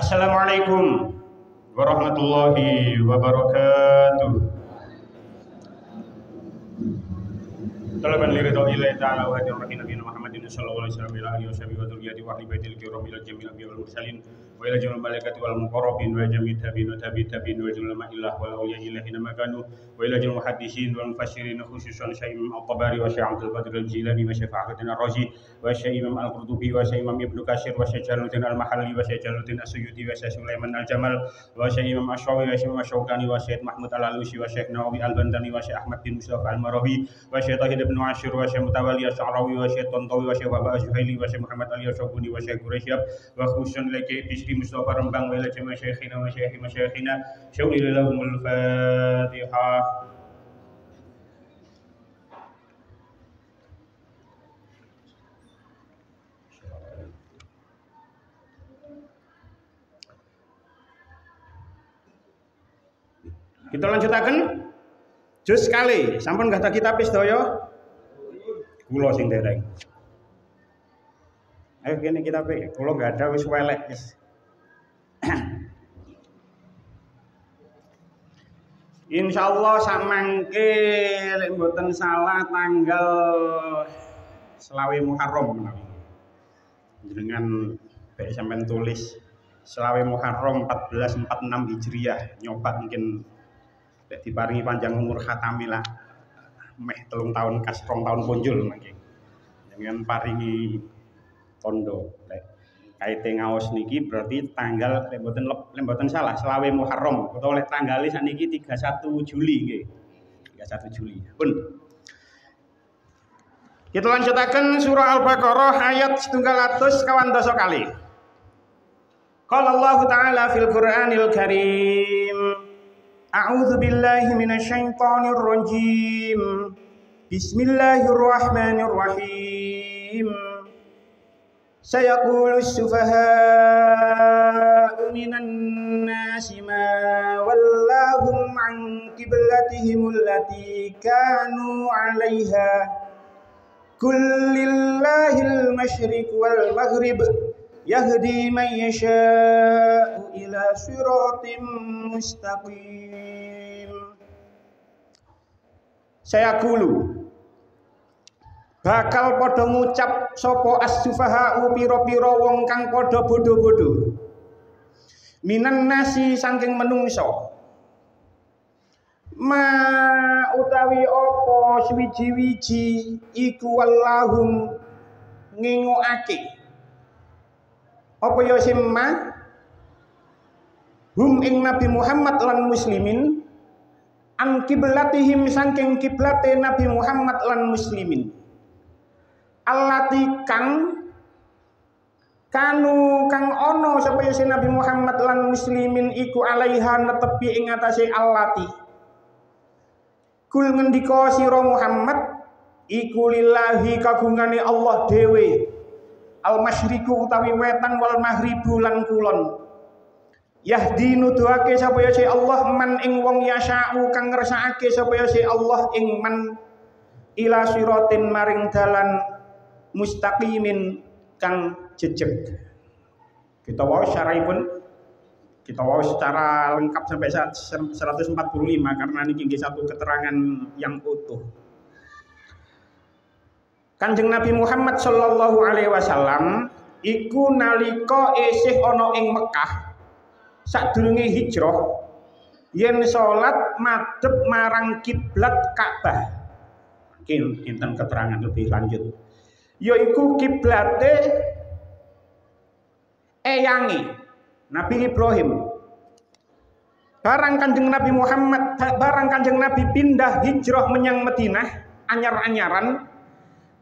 Assalamualaikum warahmatullahi wabarakatuh. Talaban liridho ilahi ta'ala wa hadir rahim Nabi Muhammadin sallallahu alaihi wasallam ila alihi wa sahbihi wa dzurriyyati wa ahli baitil kiram ila jamil anbiya wal mursalin wa ila jamil malaikati wal muqarrabin wa jamil tabi'in wa tabi'in wa jamil ma'illah wal awliya ilahi makanu wa ila jamil muhaddisin wal mufassirin khususan Syekh Imam At-Tabari wa Syekh Abdul Qadir Al-Jilani wa Syekh Fakhruddin Ar-Razi wa Syekh Imam Al-Qurtubi wa Syekh Imam Ibnu Katsir wa Syekh Jalaluddin Al-Mahalli wa Syekh Jalaluddin As-Suyuti wa Syekh Sulaiman Al-Jamal wa Syekh Imam Asy-Syafi'i wa Syekh Imam Asy-Syaukani wa Syekh Mahmud Al-Alusi wa Syekh Nawawi Al-Bandani wa Syekh Ahmad bin Mustafa Al-Marawi wa Syekh Tahir bin Asyir wa Syekh Mutawalli Asy-Sya'rawi wa Syekh Tontowi wa Syekh Wahab Asy-Syuhaili wa Syekh Muhammad Ali Asy-Syabuni wa Syekh Quraisyab wa khususan laki Bisri Mustafa Rembang wa ila jamaah syekhina wa syekhi masyayikhina syauli lahumul Fatihah. Kita lanjutaken juz kali sampun gak ada kitab sedaya kula sing dereng. Ayo kene kitabe kula gak ada wis welek wis. Insyaallah samangke lek mboten salah tanggal 20 Muharram menawi. Jenengan bae sampean tulis 20 Muharram 1446 Hijriah nyoba mungkin lek diparingi panjang umur khatamila meh 3 tahun kas 2 tahun punjul mangke. Jenengan paringi tondo lek kaite ngaos niki berarti tanggal lek mboten salah 20 Muharram utawa lek tanggale sakniki 31 Juli nggih. 31 Juli. Pun. Kita lanjutaken surah Al-Baqarah ayat 112 kali. Qala Allah Ta'ala fil Qur'anil Karim. A'udzu billahi minasyaitonir rajim. Bismillahirrahmanirrahim. Sayaqulu as-sufaha'u minan nasi ma wallahum 'an qiblatihim allati kanu 'alaiha qul lillahil masyriq wal maghrib yahdi man yasha'u ila siratim mustaqim. Sayaqulu bakal padha ngucap sapa as-sufaha'u pira-pira wong kang padha bodho-bodho minan nasi saking menungsa ma utawi apa swiji-wiji iku wallahum ngingokake apa ya simma hum ing Nabi Muhammad lan muslimin an kiblatihim saking kiblate Nabi Muhammad lan muslimin allati kang kanu kang ono sapa ya Nabi Muhammad lan muslimin iku alaiha netepi ing atase allati kul ngendika sira Muhammad iku lillahi kagungane Allah dhewe al masyriqu utawi wetan wal maghribu lan kulon yahdi nuduhake sapa ya Allah man ing wong yasha'u kang ngersakake sapa ya Allah ing man ila siratin maring dalan mustaqimin kang jejeg. Kita waos syarahipun kita waos secara lengkap sampai 145 karena ini satu keterangan yang utuh. Kanjeng Nabi Muhammad sallallahu alaihi wasallam iku nalika isih ana ing Mekah sadurunge hijrah yen salat madhep marang kiblat Ka'bah. Kinten keterangan lebih lanjut. Yaiku kiblate eyangi Nabi Ibrahim. Barang Kanjeng Nabi Muhammad, barang Kanjeng Nabi pindah hijrah menyang Madinah anyar-anyaran,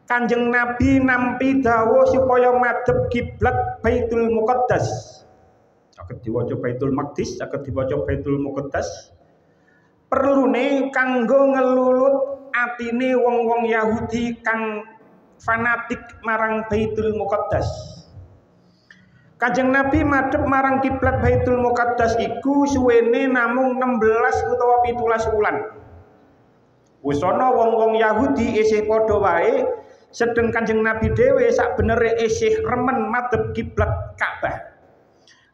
Kanjeng Nabi nampi dawuh supaya madhep kiblat Baitul Muqaddas. Saged diwaca Baitul Maqdis, saged diwaca Baitul Muqaddas. Perlune kanggo ngelulut atine wong-wong Yahudi kang fanatik marang Baitul Muqaddas. Kanjeng Nabi madhep marang kiblat Baitul Muqaddas iku suwene namung 16 utawa 17 wulan. Wis ana wong-wong Yahudi isih padha wae sedeng Kanjeng Nabi dhewe sak benere isih remen madhep kiblat Ka'bah.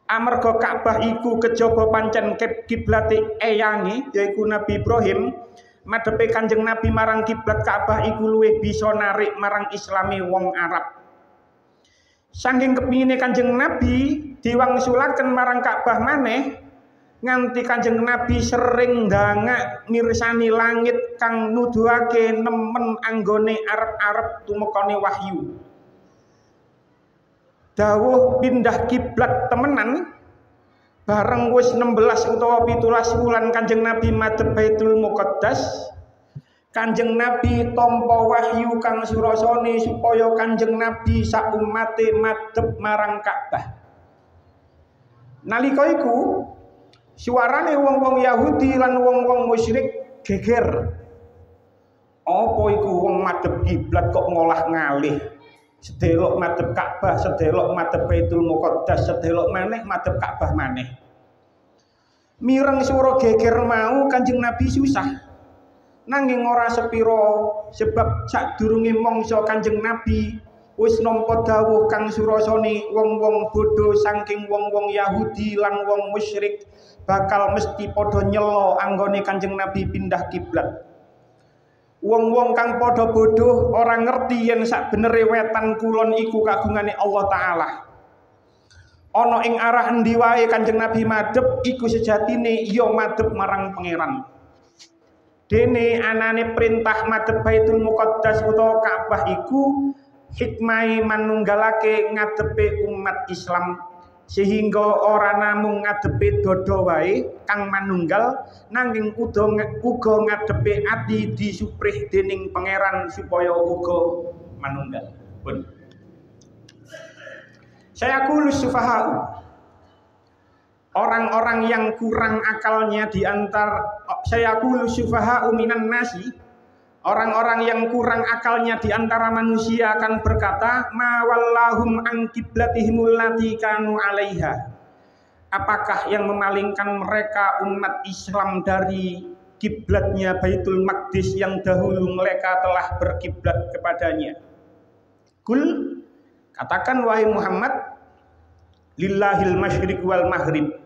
Amarga Ka'bah iku kejaba pancen kiblate eyange yaiku Nabi Ibrahim, madhepe Kanjeng Nabi marang kiblat Ka'bah iku luwih bisa narik marang Islame wong Arab. Saking kepingine Kanjeng Nabi diwangsulaken marang Ka'bah maneh, nganti Kanjeng Nabi sering ndangak mirsani langit kang nuduhake nemen anggone arep-arep tumekane wahyu. Dawuh pindah kiblat temenan bareng wis 16 utawa 17 wulan Kanjeng Nabi madhep Baitul Muqaddas. Kanjeng Nabi tampa wahyu kang surasane supaya Kanjeng Nabi sak umate madhep marang Ka'bah. Nalika iku suarane wong-wong Yahudi lan wong-wong musyrik geger. Apa iku wong madhep kiblat kok ngolah ngalih? Sedelok madhep Ka'bah, sedelok madhep Baitul Muqaddas, sedelok maneh madhep Ka'bah maneh. Mireng swara geger mau Kanjeng Nabi susah. Nanging ora sepiro sebab sadurunge mangsa Kanjeng Nabi wis nampa dawuh kang surasane wong-wong bodho saking wong-wong Yahudi lan wong musyrik bakal mesti padha nyela anggone Kanjeng Nabi pindah kiblat. Wong-wong kang padha bodoh ora ngerti yen sakbenere wetan kulon iku kagungane Allah Ta'ala. Ana ing arah endi wae Kanjeng Nabi madhep iku sejatine ya madhep marang pangeran. Dene anane perintah madhep Baitul Muqaddas utawa Ka'bah iku hikmahe manunggalake ngadepe umat Islam, sehingga ora namung ngadepe dodo wae kang manunggal, nanging uga ngadepe ati disuprih dening pangeran supaya uga manunggal. Pun saya kulus sufahau, orang-orang yang kurang akalnya di antar saya kulus sufahau minan nasi, orang-orang yang kurang akalnya di antara manusia akan berkata, ma wallahum an qiblatihimul lati kanu 'alaiha. Apakah yang memalingkan mereka umat Islam dari kiblatnya Baitul Maqdis yang dahulu mereka telah berkiblat kepadanya? Kul, katakan wahai Muhammad, lillahil masyriq wal maghrib.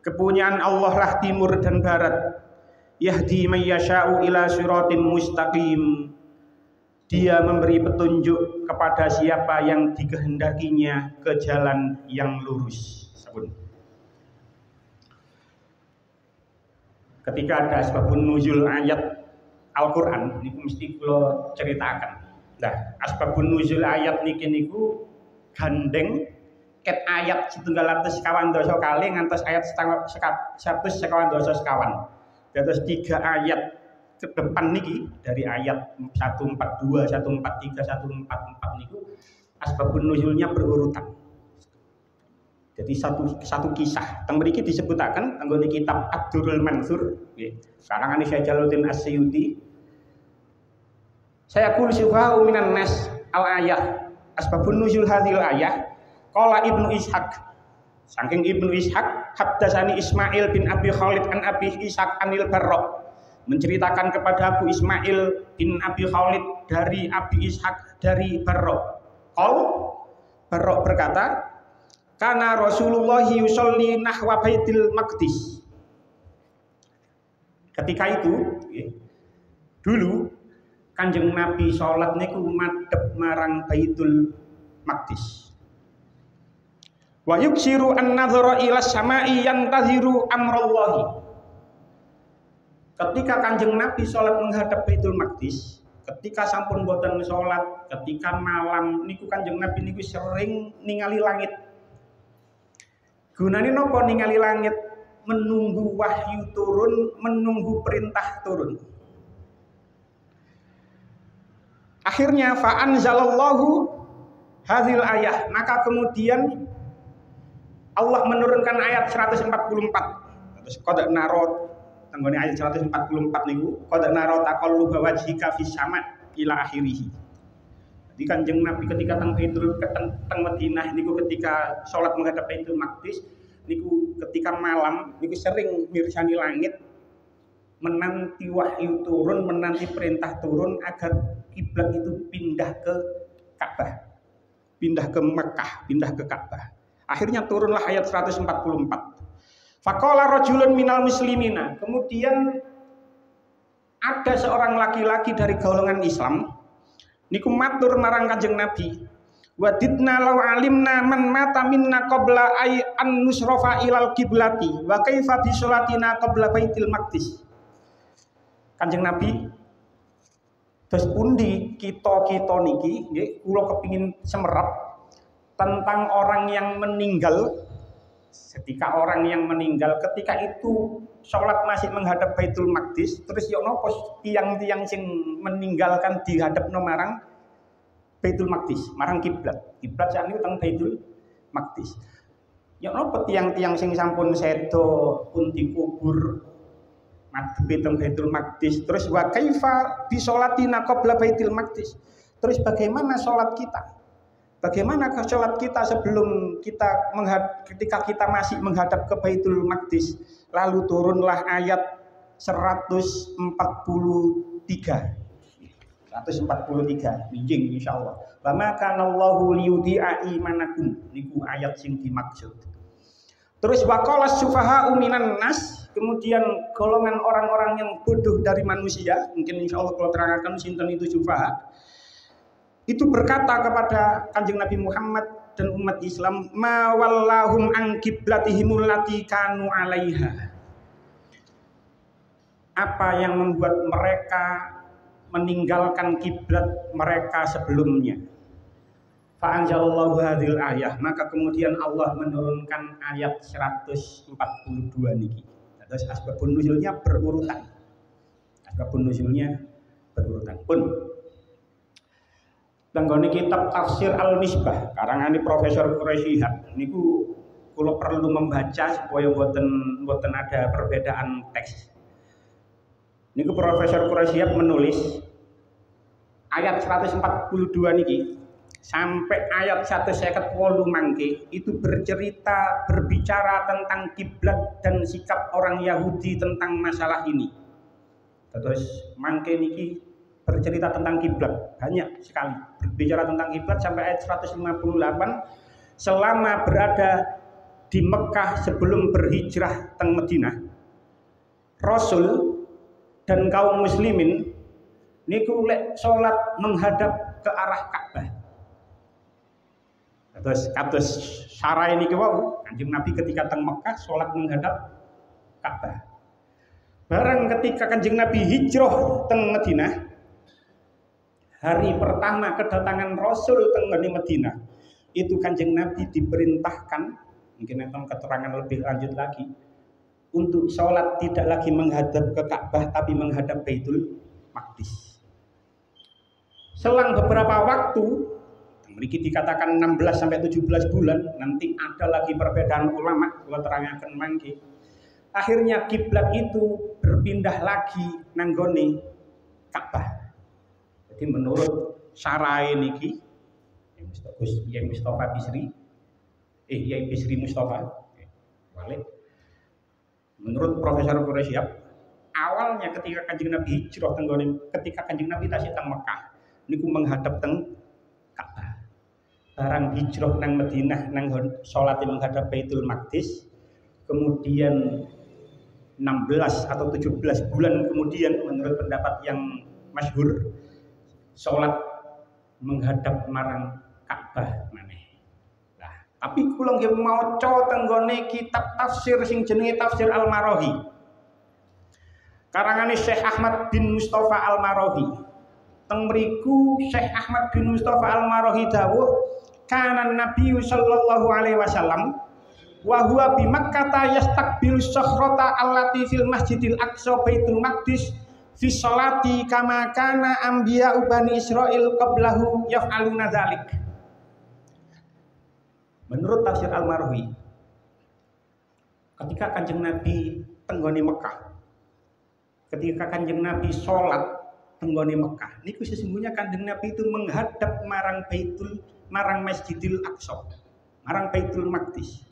Kepunyaan Allah lah timur dan barat. Yahdi may yasha'u ila siratim mustaqim. Dia memberi petunjuk kepada siapa yang dikehendakinya ke jalan yang lurus. Sabun. Ketika ada asbabun nuzul ayat Al-Qur'an niku mesti kula ceritakan. Nah, asbabun nuzul ayat niki niku gandeng ket ayat 700 sekawan dosa kali ngantos ayat 100 sekawan dosa sekawan. Terus 3 ayat ke depan niki dari ayat 142, 143, 144 niku asbabun nuzulnya berurutan. Jadi satu kisah. Teng mriki disebutaken anggone kitab Ad-Durrul Mansur nggih. Karangane Syekh Jalaluddin As-Suyuti. Saya qul syufa'u minan nas al-ayah. Asbabun nuzul hadhil ayah qala Ibnu Ishaq. Saking Ibnu Ishaq, haddatsani Ismail bin Abi Khalid an Abi Ishaq anil Barra. Menceritakan kepada aku Ismail bin Abi Khalid dari Abi Ishaq dari Barra. Barra berkata, kana Rasulullah yusolli nahwa Baitil Maqdis. Ketika itu, dulu Kanjeng Nabi sholat niku madhep marang Baitul Maqdis. Wa yuksiru an-nadhara ila samai yantaziru amrallahi. Ketika Kanjeng Nabi sholat menghadap Baitul Maqdis, ketika sampun boten sholat, ketika malam niku Kanjeng Nabi niku sering ningali langit. Gunane napa ningali langit? Menunggu wahyu turun, menunggu perintah turun. Akhirnya fa'anzalallahu hadhil ayah, maka kemudian Allah menurunkan ayat 144. Terus qad narot tanggone ayat 144 niku qad narot taqalluba wajhika fis sama ila akhirih. Jadi Kanjeng Nabi ketika teng Madinah niku ketika salat menghadap Baitul Maqdis niku ketika malam niku sering mirsani langit, menanti wahyu turun, menanti perintah turun agar kiblat itu pindah ke Ka'bah, pindah ke Mekah, pindah ke Ka'bah. Akhirnya turunlah ayat 144. Faqala rajulun minal muslimina. Kemudian ada seorang laki-laki dari golongan Islam niku matur marang Kanjeng Nabi, wadidna law alimna man mata minna qabla ay an nusrafa ilal kiblati wa kaifa bi sholatina qabla baitil maqdis. Kanjeng Nabi, terus pundi kita niki nggih kula kepingin semerap tentang orang yang meninggal. Ketika orang yang meninggal ketika itu sholat masih menghadap Baitul Maqdis, terus yo napa tiang-tiang sing meninggalkan dihadapno marang Baitul Maqdis, marang kiblat. Kiblat sakniki teng Baitul Maqdis. Yo napa tiang-tiang sing sampun sedo pun dikubur madhep teng Baitul Maqdis, terus wa kaifa bi sholatina qabla Baitul Maqdis. Terus bagaimana sholat kita? Bagaimana sholat kita sebelum ketika kita masih menghadap ke Baitul Maqdis? Lalu turunlah ayat 143. 143 bijing insyaallah. Wa ma kana Allahu liyudhi'a imanakum. Niku ayat sing dimaksud. Terus waqala sufaha'u minan nas, kemudian golongan orang-orang yang bodoh dari manusia, mungkin insyaallah kalau terangkan sinten itu sufaha. Itu berkata kepada Kanjeng Nabi Muhammad dan umat Islam, ma wallahum an qiblatihimul lati kanu 'alaiha. Apa yang membuat mereka meninggalkan kiblat mereka sebelumnya? Fa anzalallahu hadhil ayah, maka kemudian Allah menurunkan ayat 142 niki. Terus asbabun nuzulnya berurutan. Asbabun nuzulnya berurutan. Pun tenggone kitab Tafsir Al-Misbah karangane Profesor Quraisyihab niku kula perlu membaca supaya boten ada perbedaan teks. Niku Profesor Quraisyihab menulis ayat 142 niki sampai ayat 158 mangke itu berbicara tentang kiblat dan sikap orang Yahudi tentang masalah ini. Terus mangke niki bercerita tentang kiblat banyak sekali, berbicara tentang kiblat sampai ayat 158 selama berada di Mekah sebelum berhijrah teng Madinah. Rasul dan kaum muslimin niku lek salat menghadap ke arah Ka'bah. Kados sarai niki wau Kanjeng Nabi ketika teng Mekah salat menghadap Ka'bah. Barang ketika Kanjeng Nabi hijrah teng Madinah, hari pertama kedatangan Rasul teng Madinah, itu Kanjeng Nabi diperintahkan, mungkin itu keterangan lebih lanjut lagi, untuk sholat tidak lagi menghadap ke Ka'bah tapi menghadap Baitul Maqdis. Selang beberapa waktu, mriki dikatakan 16 sampai 17 bulan, nanti ada lagi perbedaan ulama, kalau terangkan mangke. Akhirnya kiblat itu berpindah lagi nanggone Ka'bah. Jadi menurut sarai niki yang Mustafa Bisri, Yai Bisri Mustafa, balik. Menurut Profesor Quraisyihab, awalnya ketika Kanjeng Nabi hijrah ketika Kanjeng Nabi tasih teng Mekah, niku menghadap teng Ka'bah. Barang hijrah nang Madinah nang salat menghadap Baitul Maqdis, kemudian 16 atau 17 bulan kemudian menurut pendapat yang masyhur sholat menghadap marang Ka'bah maneh. Nah, tapi kula nggih maca tenggone kitab tafsir sing jenenge Tafsir Al-Marahi. Karangane Syekh Ahmad bin Mustafa Al-Marahi. Teng mriku Syekh Ahmad bin Mustafa Al-Marahi dawuh, kana Nabi sallallahu alaihi wasallam wa huwa bi Makkah yastaqbilu sakhrata allati fil Masjidil Aqsa Baitul Maqdis fi sholati kama kana anbiya Bani Israil qablahu yaf'aluna dzalik. Menurut Tafsir Al-Marwi, ketika Kanjeng Nabi tenggone Mekah, ketika Kanjeng Nabi sholat tenggone Mekah, niku sesungguhnya Kanjeng Nabi itu menghadap marang Masjidil Aqsa, marang Baitul Maqdis.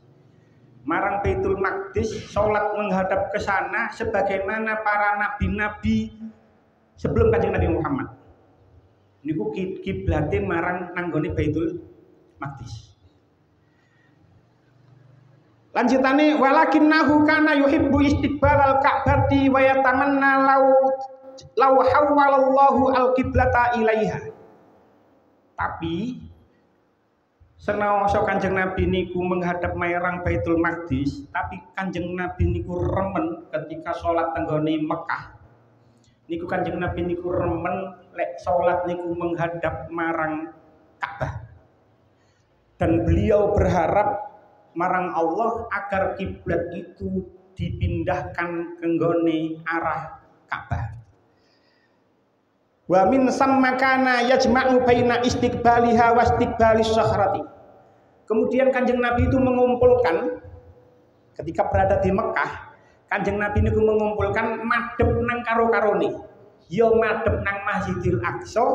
Marang Baitul Maqdis, sholat menghadap ke sana sebagaimana para nabi-nabi sebelum Kanjeng Nabi Muhammad. Niku kiblate marang nanggone Baitul Maqdis. Lanjutane walakinnahu kana yuhibbu istiqbalal ka'bati wa yatamanna law hawwalallahu al-qiblata ilaiha. Tapi senaosa Kanjeng Nabi niku menghadap marang Baitul Maqdis, tapi Kanjeng Nabi niku remen ketika sholat tenggone Mekah. Niku Kanjeng Nabi niku remen lek sholat niku menghadap marang Ka'bah. Dan beliau berharap marang Allah agar kiblat itu dipindahkan ke nggone arah Ka'bah. Wa min sammakana yajma'u baina istiqbaliha wa istiqbalis sakhrati. Kemudian Kanjeng Nabi itu mengumpulkan ketika berada di Mekah, Kanjeng Nabi niku mengumpulkan madhep nang karo-karone. Ya madhep nang Masjidil Aqsa,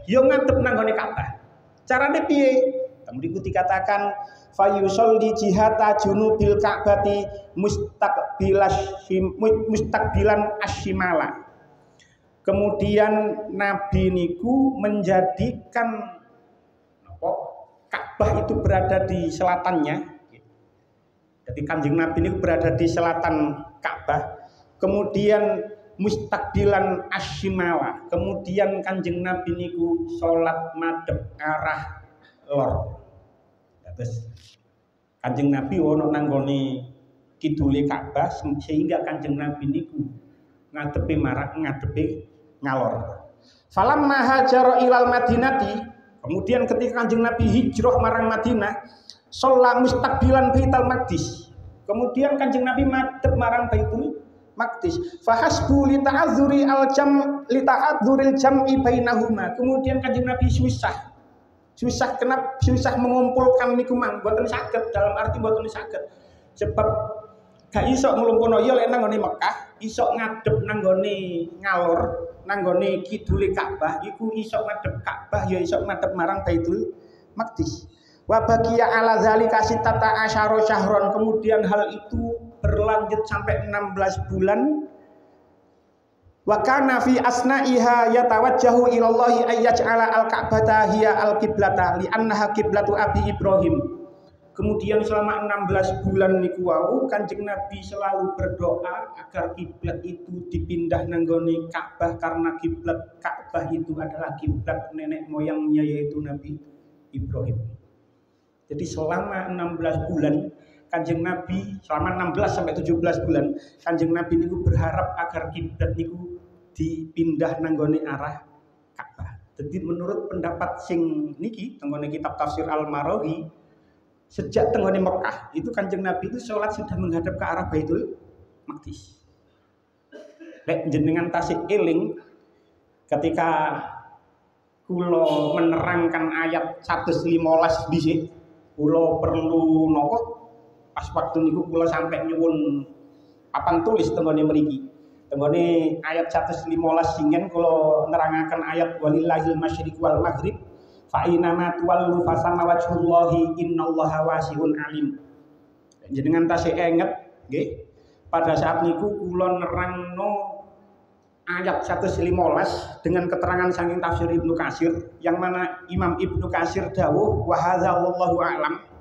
ya ngadhep nang nggone Ka'bah. Carane piye? Kemudian dikatakan fayusolli jihata junubil ka'bati mustaqbilan asyimala. Kemudian Nabi niku menjadikan Ka'bah itu berada di selatannya. Jadi Kanjeng Nabi niku berada di selatan Ka'bah. Kemudian mustaqbilan asyimala. Kemudian Kanjeng Nabi niku salat madhep arah lor. Terus Kanjeng Nabi ono nanggone kidule Ka'bah sehingga Kanjeng Nabi niku ngadepi ngalor. Falamma hajara ilal Madinati, kemudian ketika Kanjeng Nabi hijrah marang Madinah, sholat mustaqbilan Baitul Maqdis. Kemudian Kanjeng Nabi madhep marang Baitul Maqdis. Fahasbu li ta'adzuri al-jam'il jam'i bainahuma. Kemudian Kanjeng Nabi susah mengumpulkan niku mang mboten saged, dalam arti mboten saged sebab gak iso nglumpuhno ya lek nang nggone Mekah iso ngadep nang nggone ngalor nang nggone kidule Ka'bah iku iso ngadep Ka'bah ya iso ngadep marang Baitul Maqdis. Wa baqiya ala zalika sittata asyara syahron. Kemudian hal itu berlanjut sampai 16 bulan. Wa kana fi asna'iha yatawajjahu ilallahi ayyaj'ala al-Ka'bata hiya al-qiblata li annaha qiblatu Abi Ibrahim. Kemudian selama 16 bulan niku wau Kanjeng Nabi selalu berdoa agar kiblat itu dipindah nang nggone Ka'bah karena kiblat Ka'bah itu adalah kiblat nenek moyangnya yaitu Nabi Ibrahim. Jadi selama 16 bulan Kanjeng Nabi selama 16 sampai 17 bulan Kanjeng Nabi niku berharap agar kiblat niku dipindah nanggone arah Ka'bah. Jadi menurut pendapat sing niki tenggone kitab tafsir Al-Marawi, sejak tenggone Mekah itu Kanjeng Nabi itu sholat sudah menghadap ke arah Baitul Maqdis. Lek jenengan tasik eling ketika kula menerangkan ayat 115 dhisik, kula perlu nopo pas waktu niku kula sampai nyuwun papan tulis tenggone mriki. Tenggone ayat 115 singen kula nerangaken ayat walillahil masyriq wal maghrib fa inama tuwallu fasama wajhullahi innallaha wasi'un alim. Jenengan tasih inget nggih pada saat niku kula nerangno ayat 115 dengan keterangan saking tafsir Ibnu Katsir yang mana Imam Ibnu Katsir dawuh wa hadza wallahu a'lam.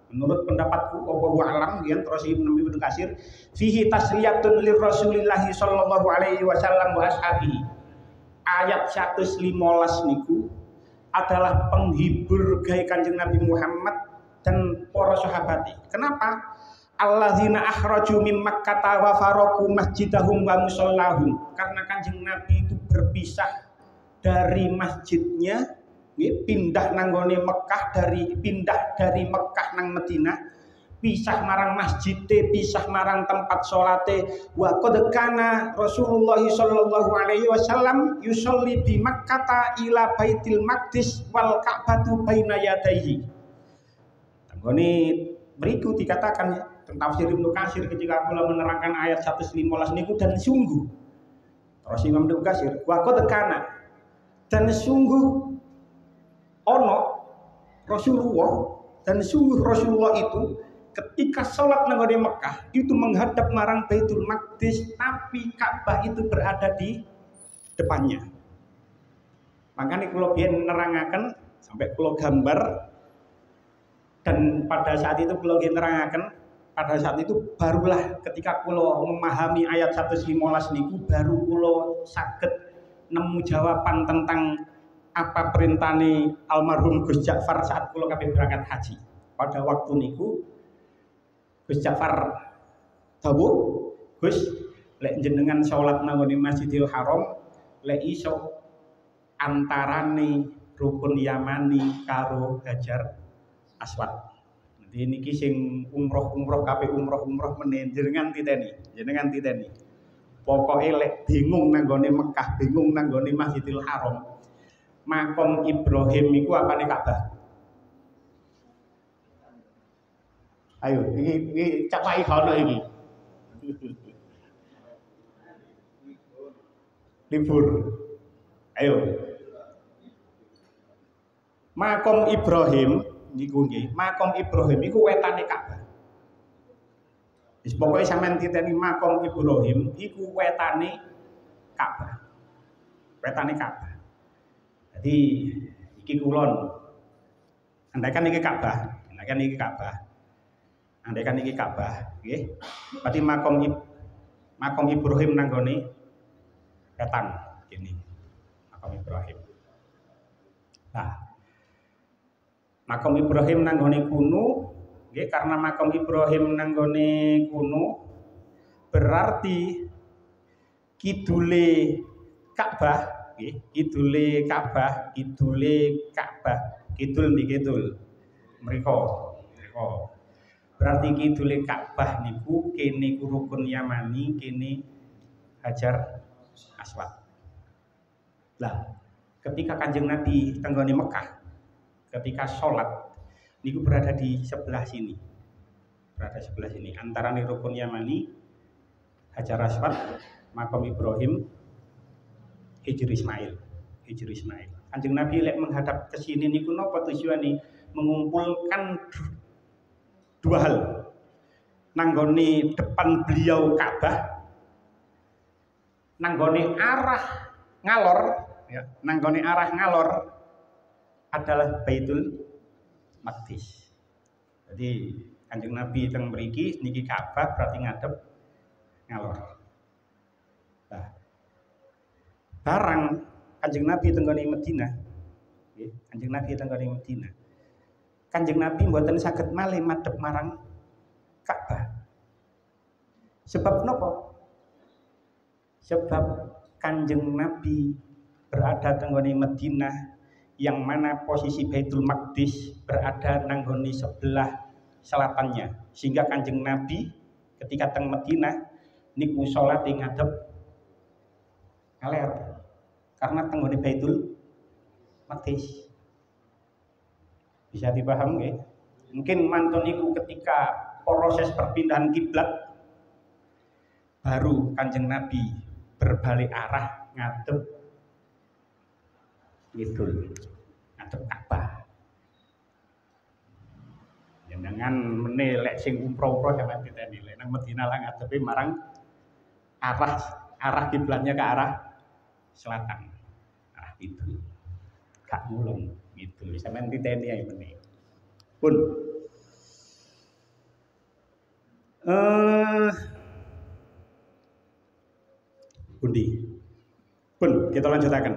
Menurut pendapatku wallahu a'lam ya terus Ibnu Katsir fihi tasliyatun lir Rasulillah sallallahu alaihi wasallam wa ashabihi. Ayat 115 niku adalah penghibur gawe Kanjeng Nabi Muhammad dan para sahabat. Kenapa? Alladzina akhraju min Makkah wa faraku masjidahum wa musallahum. Karena Kanjeng Nabi itu berpisah dari masjidnya, pindah nanggone Mekah pindah dari Mekah nang Madinah, pisah marang masjide, pisah marang tempat salate. Wa qad kana Rasulullah sallallahu alaihi wasallam yusolli bi Makkah ila Baitil Maqdis wal Ka'batu baina yadayhi. Tanggone beriku dikatakan ya tentang tafsir Ibnu Katsir ketika kula menerangkan ayat 115 niku dan sungguh terus Imam Ibnu Katsir wa qad kana dan sungguh ono Rasulullah dan sungguh Rasulullah itu ketika sholat nang di Mekah itu menghadap marang Baitul Maqdis tapi Ka'bah itu berada di depannya. Makanya kalau biyen nerangaken sampai kalau gambar dan pada saat itu kalau biyen nerangaken pada saat itu barulah ketika kula memahami ayat 115 niku baru kula saged nemu jawaban tentang apa perintahnya almarhum Gus Ja'far saat kula kabeh berangkat haji. Pada waktu niku Gus Ja'far dawuh, Gus lek jenengan salat nang Masjidil Haram lek iso antarane rukun Yamani karo Hajar Aswad. Jadi niki sing umroh kabeh umroh menen jenengan titeni. Pokoke lek bingung nang gone Mekah, bingung nang gone Masjidil Haram, Makom Ibrahim iku apane Ka'bah? Ayo, iki capai kono iki. Libur. Ayo. Makom Ibrahim niku nggih, Makom Ibrahim iku wetane Ka'bah. Wis pokoke sampean titeni Makom Ibrahim iku wetane Ka'bah. Wetane Ka'bah. Jadi iki kulon. Andaikan iki Ka'bah, nggih. Berarti Makom Ibrahim nang gone wetan kene. Makom Ibrahim. Nah, Makom Ibrahim nang gone kuno, nggih, karena Makom Ibrahim nang gone kuno berarti kidule Ka'bah, nggih, kidul mriko. Berarti kidule Ka'bah niku kene rukun Yamani, kene Hajar Aswad. Lah, ketika Kanjeng Nabi tenggone Mekah, ketika sholat niku berada di sebelah sini, antara rukun Yamani, Hajar Aswad, Makom Ibrahim, Hijr Ismail. Kanjeng Nabi lek menghadap ke sini niku napa tujuane? Mengumpulkan dua hal. Nanggone depan beliau Ka'bah, nanggone arah ngalor adalah Baitul Maqdis. Jadi Kanjeng Nabi teng mriki niki Ka'bah berarti ngadep ngalor. Nah, barang Kanjeng Nabi tenggone Madinah, nggih, Kanjeng Nabi mboten saged malih madhep marang Ka'bah. Sebab napa? Sebab Kanjeng Nabi berada tenggone Madinah yang mana posisi Baitul Maqdis berada nanggone sebelah selatannya, sehingga Kanjeng Nabi ketika teng Madinah niku salat ngadep ngaler karena tenggone Baitul Maqdis. Bisa dipaham nggih? Mungkin mantun niku ketika proses perpindahan kiblat baru Kanjeng Nabi berbalik arah ngadep ngadep Ka'bah. Jangan menelek sing umroh sampeyan diteni lek nang Madinah lah ngadepi marang arah kiblatnya ke arah selatan. Arah itu. Gak ngulung gitu. Sampeyan diteni ae meneh. Pun Bundi. Pun kita lanjutakan.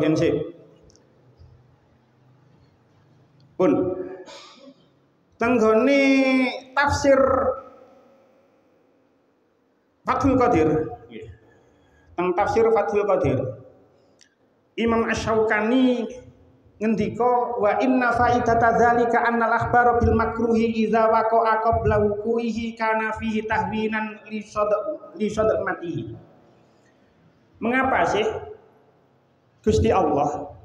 Gensip. Pun tenggone tafsir Fathul Qadir. Teng tafsir Fathul Qadir, Imam Asy-Syaukani ngendika wa inna faidata dzalika annal akhbara bil makruhi idza waqa'a qabla wuqu'ihi kana fihi tahwinan li sadaqatihi. Mengapa sih Gusti Allah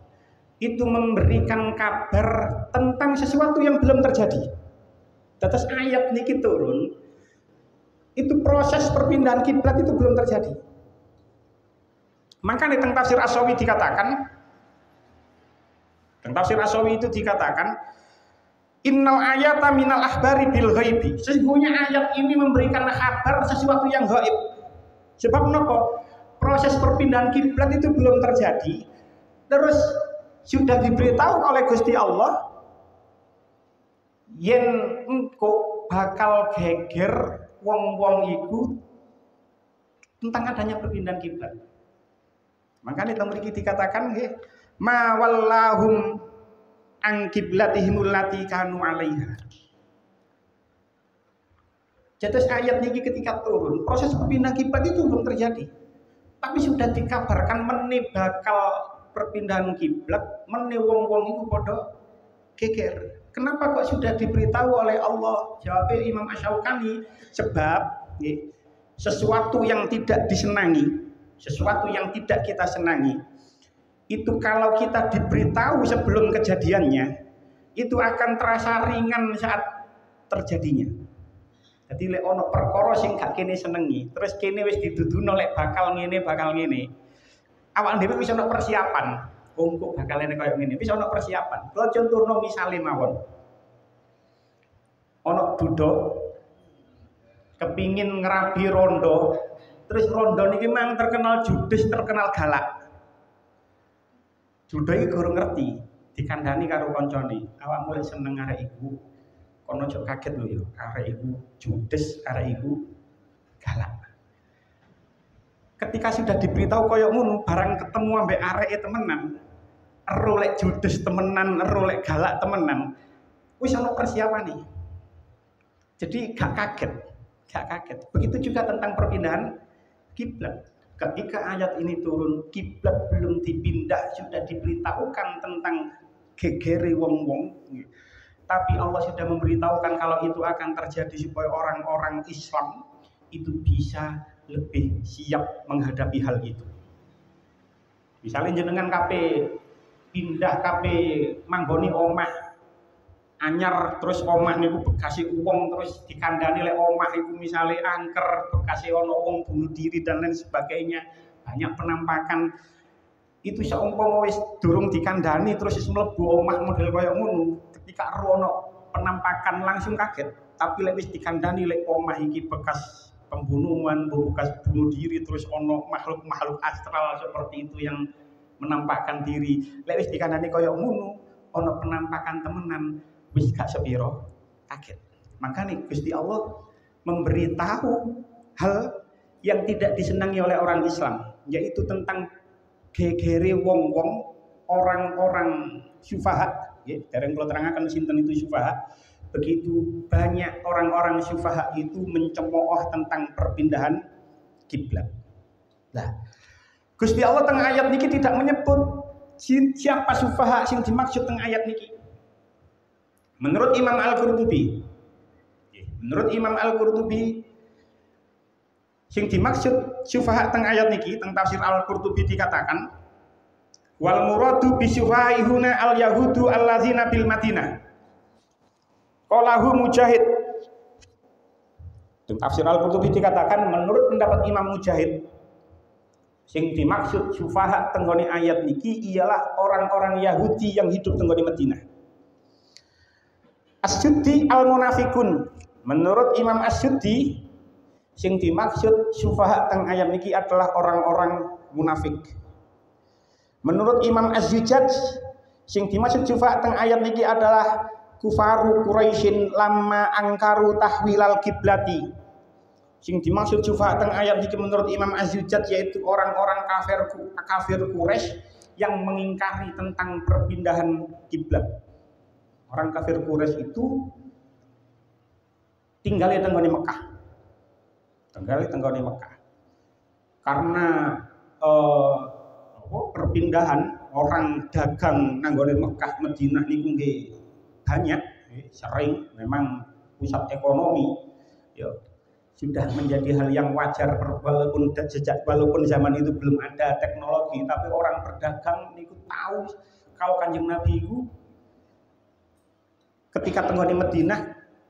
itu memberikan kabar tentang sesuatu yang belum terjadi? Tetes ayat niki turun, itu proses perpindahan kiblat itu belum terjadi. Maka di tafsir As-Sawi dikatakan, itu dikatakan innal ayata minal akhbari bil ghaibi. Sesungguhnya ayat ini memberikan kabar sesuatu yang gaib. Sebab nopo? Proses perpindahan kiblat itu belum terjadi. Terus sudah diberitahu oleh Gusti Allah yen engko bakal geger wong-wong iku tentang adanya perpindahan kiblat. Makanya teng mriki dikatakan nggih ma wallahum an qiblatihim allati kanu 'alaiha. Jadi ayat ini ketika turun, proses perpindahan kiblat itu belum terjadi. Tapi sudah dikabarkan meneh bakal perpindahan kiblat, meneh wong-wong itu padha geger. Kenapa kok sudah diberitahu oleh Allah? Jawabnya Imam Asy-Syaukani, sebab sesuatu yang tidak disenangi, sesuatu yang tidak kita senangi, itu kalau kita diberitahu sebelum kejadiannya, itu akan terasa ringan saat terjadinya. Jadi lek ono perkara sing gak kene senengi, terus kene wis diduduno lek bakal ngene, awak dhewe wis ono persiapan. Kok bakal ngene koyo ngene, wis ono persiapan. Kalau contohno misale mawon. Ono duda kepingin ngerabi rondo, terus rondo niki memang terkenal judes, terkenal galak. Duda iki guru ngerti, dikandani karo kancane, awak mulai seneng arek iku. Kono ojo kaget lho ya, arek iku judes, arek iku galak. Ketika sudah diberitahu koyo ngono, barang ketemu ambek areke temenan, ero lek judes temenan, ero lek galak temenan, wis ono persiapane. Jadi gak kaget. Begitu juga tentang perpindahan kiblat. Ketika ayat ini turun, kiblat belum dipindah, sudah diberitahukan tentang gegere wong-wong. Tapi Allah sudah memberitahukan kalau itu akan terjadi supaya orang-orang Islam itu bisa lebih siap menghadapi hal itu. Misalnya jenengan pindah manggoni omah anyar, terus omah niku bekasi uang, terus dikandani lek omah itu misalnya angker, bekasi ono wong bunuh diri dan lain sebagainya, banyak penampakan. Itu saumpama wis durung dikandani terus wis mlebu omah model kaya ngono, ketika ono penampakan langsung kaget. Tapi lek wis dikandani lek omah iki bekas pembunuhan, bekas bunuh diri, terus ono makhluk-makhluk astral seperti itu yang menampakkan diri, lek wis dikandani kaya ngono, ono penampakan temenan, wis gak sepiro kaget. Makanya Gusti Allah memberitahu hal yang tidak disenangi oleh orang Islam, yaitu tentang gegere wong-wong orang-orang syufaha, ya, dereng kula terangaken sinten itu syufaha. Begitu banyak orang-orang syufaha itu mencemooh tentang perpindahan kiblat. Nah, Gusti Allah tengah ayat niki tidak menyebut siapa syufaha sing dimaksud tengah ayat niki. Menurut Imam Al-Qurtubi, sing dimaksud syufaha teng ayat niki teng tafsir Al-Qurtubi dikatakan wal muradu bi syufa'i huna al yahudu allazina bil Madinah. Qalahu Mujahid. Teng tafsir Al-Qurtubi dikatakan menurut pendapat Imam Mujahid, sing dimaksud syufaha teng gone ayat niki ialah orang-orang Yahudi yang hidup teng gone Madinah. As-Suddi al-Munafikun. Menurut Imam As-Suddi, sing dimaksud syufaha teng ayat niki adalah orang-orang munafik. Menurut Imam Az-Zujaj, sing dimaksud syufaha teng ayat niki adalah kufaru Quraisyin lamma angkaru tahwilal kiblati. Sing dimaksud syufaha teng ayat niki menurut Imam Az-Zujaj yaitu orang-orang kafir Quraisy yang mengingkari tentang perpindahan kiblat. Orang kafir Quraisy itu tinggal di tenggone Mekah. Karena perpindahan orang dagang nanggone Mekah Madinah niku nggih banyak, sering memang pusat ekonomi. Ya, sudah menjadi hal yang wajar walaupun zaman itu belum ada teknologi, tapi orang berdagang niku tahu kalau Kanjeng Nabi itu ketika tengah di Madinah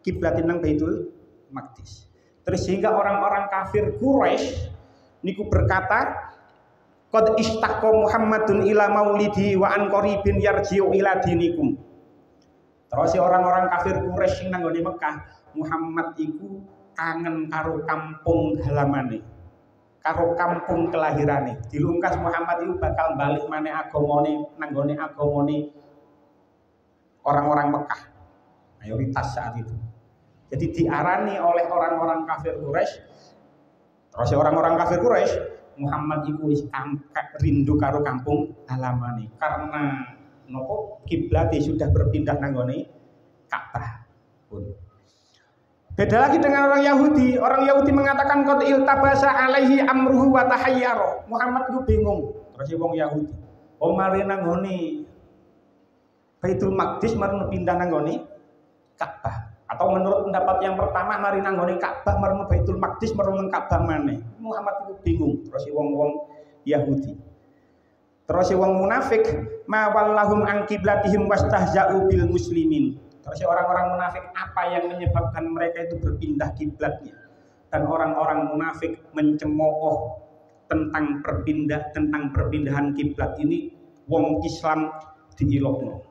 kiblatin nang Baitul Maqdis. Terus sehingga orang-orang kafir Quraisy niku berkata, qad istaqqa Muhammadun ila maulidi wa an qaribin yarji'u ila dinikum. Terus orang-orang kafir Quraisy sing nang di Mekah, Muhammad iku kangen karo kampung halamane. karo kampung kelahirane. Dilungkas Muhammad itu bakal balik maneh agamane nanggone agamane orang-orang Mekah mayoritas saat itu. Jadi diarani oleh orang-orang kafir Quraisy. Terus orang-orang kafir Quraisy, Muhammad iku wis rindu karo kampung halamane karena nopo kiblate sudah berpindah nanggone Ka'bah. Beda lagi dengan orang Yahudi. Orang Yahudi mengatakan qad iltabasa alaihi amruhu wa tahayyara. Muhammad itu bingung. Terus wong Yahudi, mari nanggone Baitul Maqdis mari pindah nanggone Ka'bah. Atau menurut pendapat yang pertama mari nanggone Ka'bah mari Baitul Maqdis mari nang Ka'bah maneh. Muhammad itu bingung. Terus wong-wong Yahudi. Terus wong munafik ma wallahum an qiblatihim wastahza'u bil muslimin. Terus orang-orang munafik apa yang menyebabkan mereka itu berpindah kiblatnya? Dan orang-orang munafik mencemooh tentang perpindahan kiblat ini wong Islam diilokno.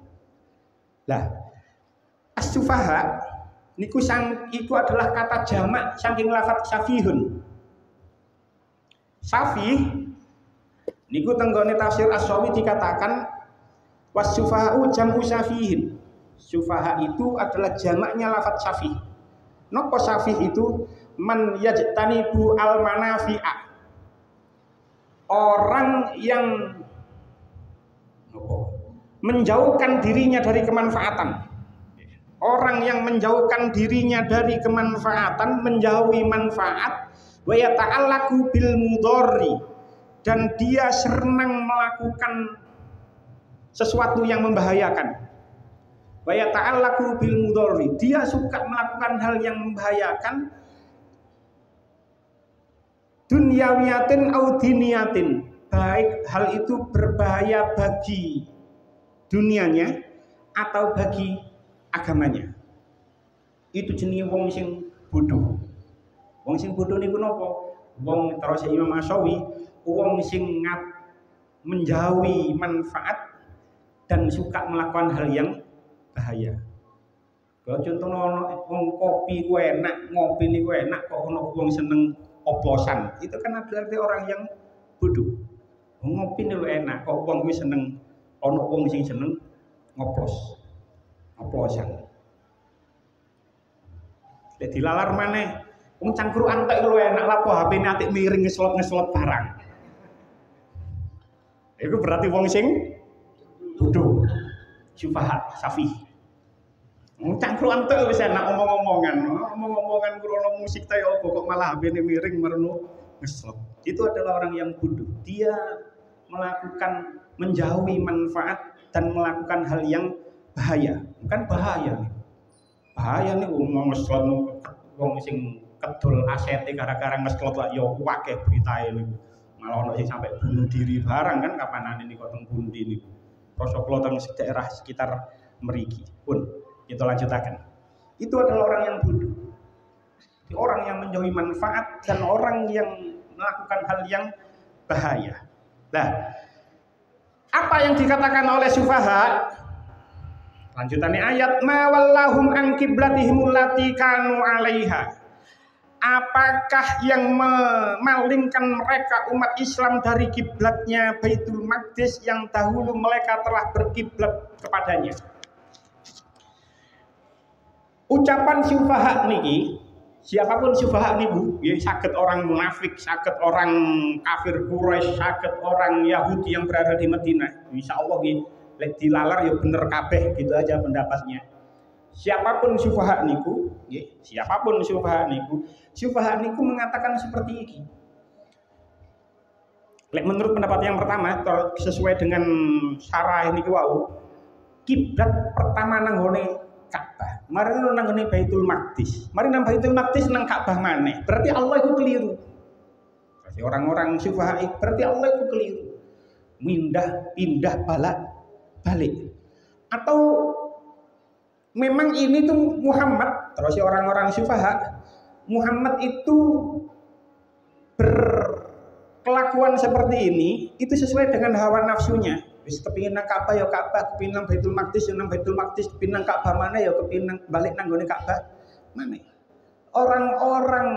Lah, as-sufaha niku iku adalah kata jamak saking lafaz safihun. Safih niku tenggone tafsir As-Sawi dikatakan was-sufaha'u jam'u safihin. Sufaha itu adalah jamaknya lafaz safih. Nopo safih itu man yajtanibu al manafi'a. Orang yang menjauhkan dirinya dari kemanfaatan. Orang yang menjauhkan dirinya dari kemanfaatan, menjauhi manfaat, wa yata'allaqu bil mudharri, dan dia senang melakukan sesuatu yang membahayakan. Wa yata'allaqu bil mudharri, dia suka melakukan hal yang membahayakan, dunyawiyatin au diniyatin, baik hal itu berbahaya bagi dunianya atau bagi agamanya. Itu jenis wong sing bodoh. Wong sing bodoh niku napa? Wong terus Imam Asyawi, wong sing menjauhi manfaat dan suka melakukan hal yang bahaya. Kalau contohnya wong kopi ku enak, ngopi niku enak, kok ono wong seneng oplosan, itu kan berarti orang yang bodoh. Ngopi niku enak, kok wong kuwi seneng, ono wong sing seneng oplosan. Lek dilalar maneh, wong cangkruan tek lu enak lapo HP-ne atik miring ngeslot barang. Itu berarti wong sing bodoh. Syufahat safih. Cangkruan tek wis enak omong-omongan krono musik ta opo kok malah HP-ne miring merenu ngeslot. Itu adalah orang yang bodoh. Dia melakukan menjauhi manfaat dan melakukan hal yang bahaya. Bukan bahaya nih. Bahaya nih wong ngeslot wong sing kedul asete gara-gara ngeslot lah ya akeh beritae niku. Malah ono sing sampai bunuh diri barang kan kapanane niku teng pundi niku. Protokol teng daerah sekitar mriki. Pun kita lanjutakan. Itu adalah orang yang bodoh. Orang yang menjauhi manfaat dan orang yang melakukan hal yang bahaya. Nah, apa yang dikatakan oleh sufaha? Lanjutannya ayat ma wallahum an qiblatihim allati kanu 'alaiha. Apakah yang memalingkan mereka umat Islam dari kiblatnya Baitul Maqdis yang dahulu mereka telah berkiblat kepadanya? Ucapan sufaha niki, siapapun sufaha niku, ya saged orang munafik, saged orang kafir Quraisy, saged orang Yahudi yang berada di Madinah. Insyaallah nggih lek dilalar ya bener kabeh, gitu aja pendapatnya. Siapapun sufaha niku, nggih, siapapun sufaha niku mengatakan seperti ini. Lek menurut pendapat yang pertama, sesuai dengan syarah niku wau, kiblat pertama nanggone Ka'bah. Mari nanggone Baitul Maqdis. Mari nang Baitul Maqdis nang Ka'bah maneh. Berarti Allah itu keliru. Berarti orang-orang sufaha berarti Allah itu keliru. Pindah balik. Atau memang ini tuh Muhammad, terus orang-orang sufaha, Muhammad itu berkelakuan seperti ini itu sesuai dengan hawa nafsunya. Wis kepingin nang Ka'bah ya Ka'bah, kepingin nang Baitul Maqdis ya nang Baitul Maqdis, kepingin nang Ka'bah mana ya kepingin balik nang gone Ka'bah mana. Orang-orang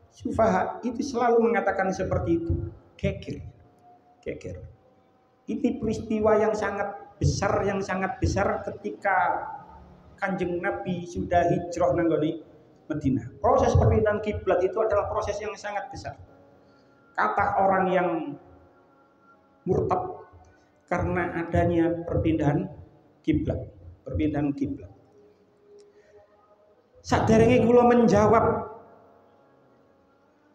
Sufaha itu selalu mengatakan seperti itu. Geger. Ini peristiwa yang sangat besar ketika Kanjeng Nabi sudah hijrah nanggone Madinah. Proses perpindahan kiblat itu adalah proses yang sangat besar. Kata orang yang murtad karena adanya perpindahan kiblat. Saderenge kula menjawab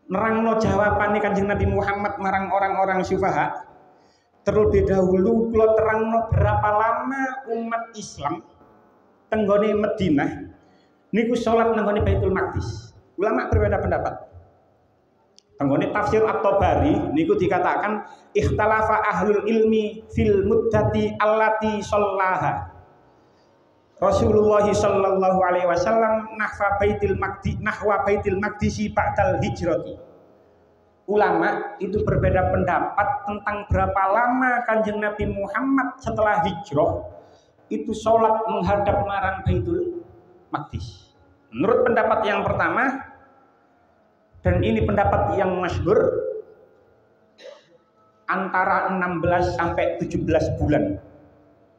nerangno jawabane Kanjeng Nabi Muhammad marang orang-orang syufaha, terlebih dahulu kula terangno berapa lama umat Islam tenggone Madinah niku salat nenggone Baitul Maqdis. Ulama berbeda pendapat. Tenggone tafsir At-Tabari niku dikatakan ikhtalafa ahlul ilmi fil muddati allati shallaha Rasulullah sallallahu alaihi wasallam nahwa Baitul Maqdis ba'dal hijrati. Ulama itu berbeda pendapat tentang berapa lama Kanjeng Nabi Muhammad setelah hijrah itu sholat menghadap marang Baitul Maqdis. Menurut pendapat yang pertama, dan ini pendapat yang masyhur, antara 16 sampai 17 bulan.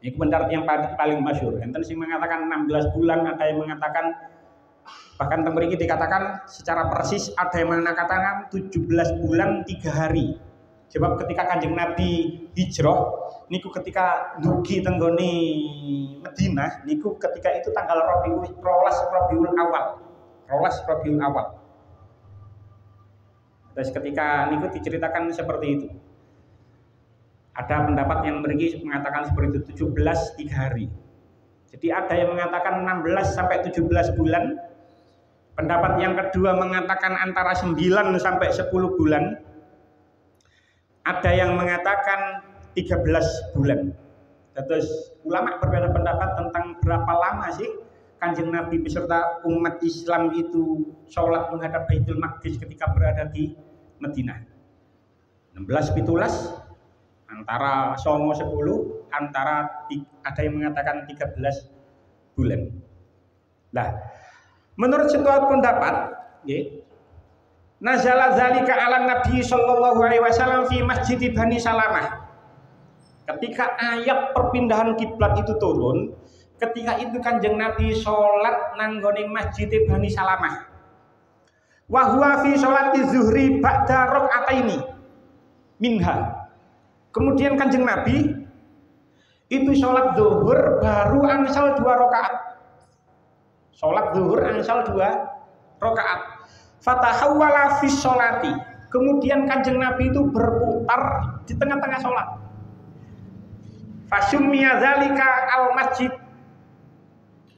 Ini pendapat yang paling masyhur. Enten sing mengatakan 16 bulan, ada yang mengatakan bahkan mriki dikatakan secara persis, ada yang mengatakan 17 bulan 3 hari. Sebab ketika Kanjeng Nabi hijrah niku ketika dugi tenggone Madinah niku ketika itu tanggal Rabiul Awal. Terus ketika niku diceritakan seperti itu. Ada pendapat yang mengatakan seperti itu 17 3 hari. Jadi ada yang mengatakan 16 sampai 17 bulan. Pendapat yang kedua mengatakan antara 9 sampai 10 bulan. Ada yang mengatakan 13 bulan. Terus ulama berbeda pendapat tentang berapa lama sih Kanjeng Nabi beserta umat Islam itu sholat menghadap Baitul Maqdis ketika berada di Madinah. 16 17 antara 9 10, antara ada yang mengatakan 13 bulan. Nah, menurut suatu pendapat, nazala zalika ala Nabi sallallahu alaihi wasallam fi Masjid Bani Salamah. Ketika ayat perpindahan kiblat itu turun, ketika itu Kanjeng Nabi sholat nanggone Masjid Bani Salamah. Wa huwa fi sholati zuhri ba'da raka'ataini minha. Kemudian Kanjeng Nabi itu sholat zuhur baru angsal 2 rakaat. Sholat zuhur angsal 2 rakaat. Fatahawwala fi sholati. Kemudian Kanjeng Nabi itu berputar di tengah-tengah sholat. Fasummiya zalika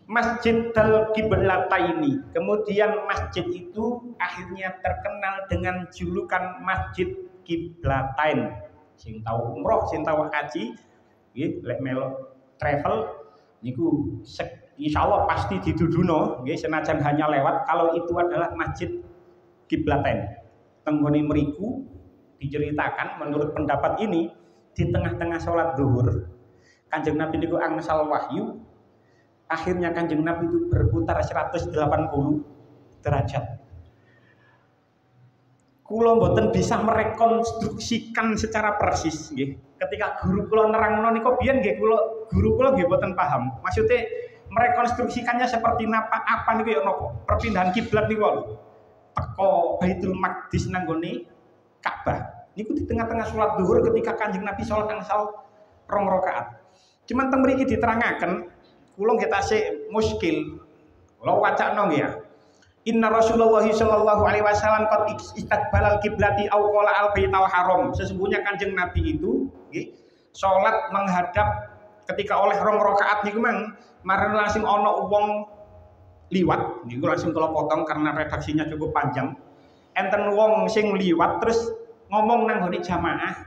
Masjidal Qiblataini. Kemudian masjid itu akhirnya terkenal dengan julukan Masjid Qiblatain. Sing tahu umroh, sing tahu haji, nggih, lek melo travel niku insyaallah pasti diduduno, nggih, senajan hanya lewat kalau itu adalah Masjid Qiblatain. Tenggone mriku diceritakan menurut pendapat ini di tengah-tengah sholat zuhur Kanjeng Nabi niku angsal wahyu. Akhirnya Kanjeng Nabi itu berputar 180 derajat. Kula mboten bisa merekonstruksikan secara persis nggih. Ketika guru kula nerangno niku biyen nggih guru kula nggih mboten paham. Maksudnya merekonstruksikannya seperti apa niku ya napa? Perpindahan kiblat niku teko Baitul Maqdis nanggone Ka'bah. Niku di tengah-tengah salat zuhur ketika Kanjeng Nabi salat angsal 2 rakaat. Cuman teng mriki diterangaken kula nggih tasih muskil. Kula wacana nggih ya. Inna Rasulullah sallallahu alaihi wasallam qad istaqbalal kiblati aw qala al baitul haram. Sesungguhnya Kanjeng Nabi itu nggih salat menghadap ketika oleh 2 rakaat niku marang langsung ana wong liwat. Niku langsung kula potong karena redaksinya cukup panjang. Enten wong sing liwat terus ngomong nang gone jamaah.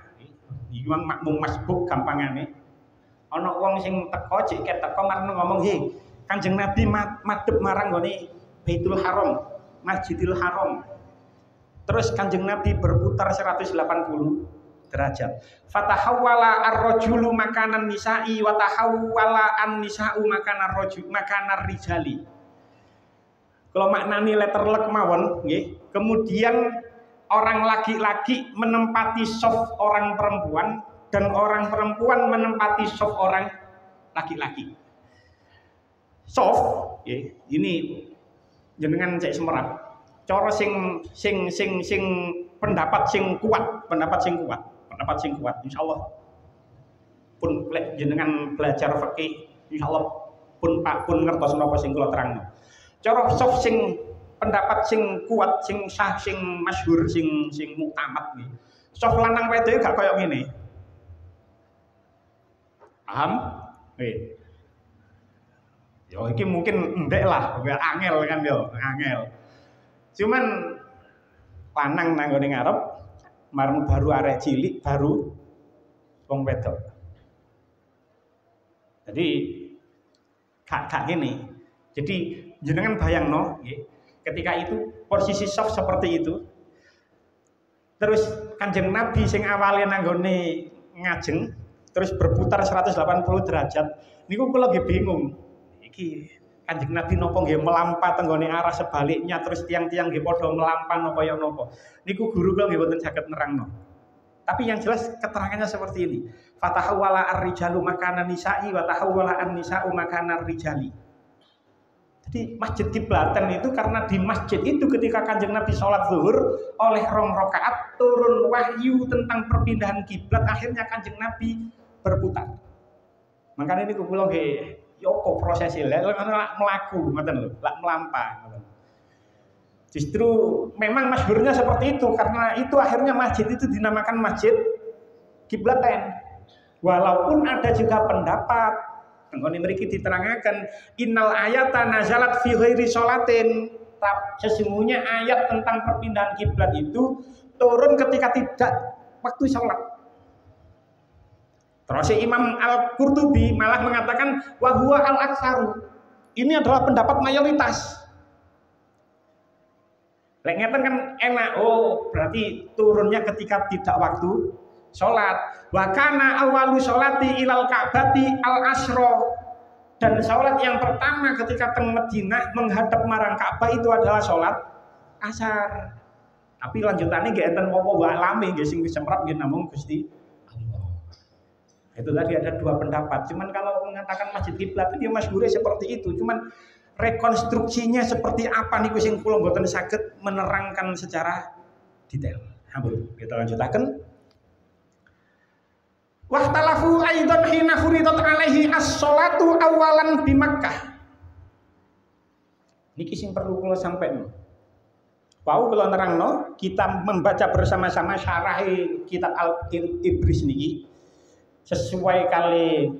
Iki makmum masbuk gampangane. Ana wong sing teko jek teko marang ngomong, "He, Kanjeng Nabi madhep marang gone Baitul Haram, Masjidil Haram." Terus Kanjeng Nabi berputar 180 derajat. Fatahawwala ar-rajulu makanan nisa'i wa tahawwala an-nisa'u makanar rijali. Kalau maknani letterlek mawon nggih. Kemudian orang laki-laki menempati soft orang perempuan dan orang perempuan menempati soft orang laki-laki. Soft nggih, ini jenengan cek semerap. Cara sing pendapat sing kuat, insyaallah pun jenengan belajar fikih insyaallah pun ngertos napa sing kula terangno. Cara soft sing pendapat sing kuat, sing sah, sing masyhur, sing muktamad iki. Soft lanang wedoke gak koyo ngene. Paham? Nggih. Yo iki mungkin ndek lah, angel kan yo, angel. Cuman lanang nang ngene ngarep marang baru arek cilik, baru wong wedok. Jadi gak gini. Jadi jenengan bayangno nggih, ketika itu posisi soft seperti itu. Terus Kanjeng Nabi sing awale nanggone ngajeng terus berputar 180 derajat. Niku kula nggih bingung. Iki Kanjeng Nabi napa nggih melampa tenggone arah sebaliknya terus tiang-tiang nggih padha melampa napa ya napa. Niku guru kula nggih boten saged nerangno. Tapi yang jelas keterangannya seperti ini. Fatahawala ar-rijalu makana nisa'i wa tahawala an-nisa'u makana ar-rijali. Jadi masjid Kiblatan itu karena di masjid itu ketika Kanjeng Nabi sholat zuhur oleh 2 rakaat turun wahyu tentang perpindahan kiblat, akhirnya Kanjeng Nabi berputar. Makanya ini kula nggih yoko prosesnya lek melaku ngoten lho, lak melampah ngoten. Justru memang masyhurnya seperti itu karena itu akhirnya masjid itu dinamakan Masjid Kiblatan. Walaupun ada juga pendapat tenggone mriki diterangkan innal ayata nazalat fi ghairi sholatin. Sesungguhnya ayat tentang perpindahan kiblat itu turun ketika tidak waktu sholat. Terus Imam Al-Qurtubi malah mengatakan wa huwa al-aktsaru. Ini adalah pendapat mayoritas. Lek ngeten kan enak, oh berarti turunnya ketika tidak waktu sholat. Wa kana awwalu sholati ilal Ka'bati al-asra. Dan sholat yang pertama ketika teng Madinah menghadap marang Ka'bah itu adalah sholat asar. Tapi lanjutannya nggih enten apa wae lame nggih sing wis semprap nggih namung Gusti Allah. Itu tadi ada 2 pendapat. Cuman kalau mengatakan Masjid Kiblat itu ya masyhurnya seperti itu. Cuman rekonstruksinya seperti apa niku sing kula mboten saged menerangkan secara detail. Ampun, kita lanjutaken. Wahtalafu aidan hina furidat alaihi as-shalatu awalan di Makkah. Niki sing perlu kula sampaikan. Wau kula nerangno, kita membaca bersama-sama syarah kitab Al-Ibris niki sesuai kali